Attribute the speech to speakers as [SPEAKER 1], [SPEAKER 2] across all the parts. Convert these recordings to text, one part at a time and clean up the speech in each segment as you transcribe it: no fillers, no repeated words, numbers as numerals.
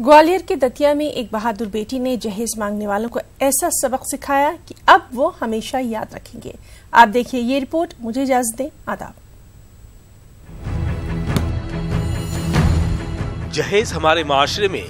[SPEAKER 1] ग्वालियर के दतिया में एक बहादुर बेटी ने जहेज मांगने वालों को ऐसा सबक सिखाया कि अब वो हमेशा याद रखेंगे। आप देखिए ये रिपोर्ट। मुझे इजाजत दें। आदाब।
[SPEAKER 2] जहेज हमारे माशरे में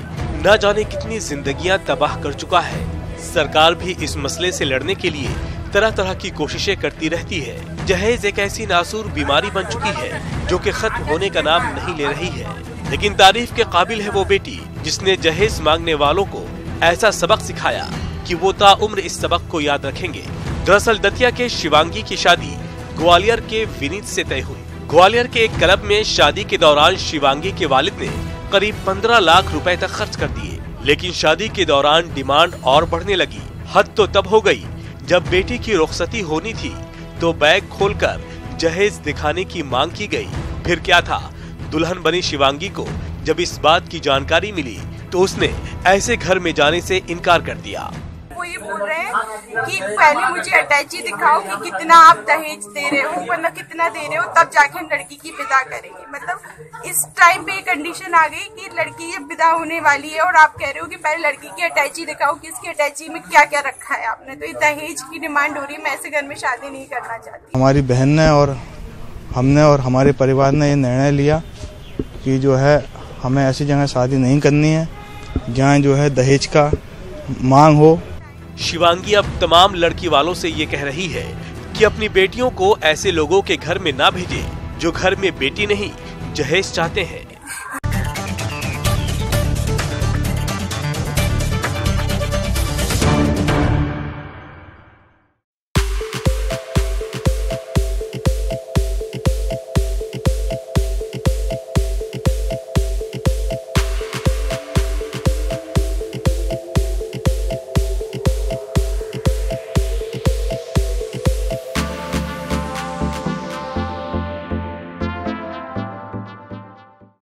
[SPEAKER 2] न जाने कितनी जिंदगियां तबाह कर चुका है। सरकार भी इस मसले से लड़ने के लिए तरह तरह की कोशिशें करती रहती है। जहेज एक ऐसी नासूर बीमारी बन चुकी है जो कि खत्म होने का नाम नहीं ले रही है। लेकिन तारीफ के काबिल है वो बेटी जिसने जहेज मांगने वालों को ऐसा सबक सिखाया कि वो ताउम्र इस सबक को याद रखेंगे। दरअसल दतिया के शिवांगी की शादी ग्वालियर के विनीत से तय हुई। ग्वालियर के एक क्लब में शादी के दौरान शिवांगी के वालिद ने करीब 15 लाख रुपए तक खर्च कर दिए। लेकिन शादी के दौरान डिमांड और बढ़ने लगी। हद तो तब हो गई जब बेटी की रुखसती होनी थी तो बैग खोलकर जहेज दिखाने की मांग की गई। फिर क्या था, दुल्हन बनी शिवांगी को जब इस बात की जानकारी मिली तो उसने ऐसे घर में जाने से इनकार कर दिया।
[SPEAKER 3] वो ये बोल रहे हैं कि पहले मुझे अटैची दिखाओ कि कितना आप दहेज दे रहे हो, वरना कितना दे रहे हो, तब जाके हम लड़की की विदा करेंगे। मतलब इस टाइम पे कंडीशन आ गई कि लड़की विदा होने वाली है और आप कह रहे हो कि पहले लड़की की अटैची दिखाओ कि इसकी अटैची में क्या क्या रखा है आपने। तो ये दहेज की डिमांड हो रही है। मैं ऐसे घर में शादी नहीं करना चाहती।
[SPEAKER 4] हमारी बहन ने और हमने और हमारे परिवार ने ये निर्णय लिया कि जो है हमें ऐसी जगह शादी नहीं करनी है जहाँ जो है दहेज का मांग हो।
[SPEAKER 2] शिवांगी अब तमाम लड़की वालों से ये कह रही है कि अपनी बेटियों को ऐसे लोगों के घर में ना भेजें जो घर में बेटी नहीं जहेज चाहते हैं।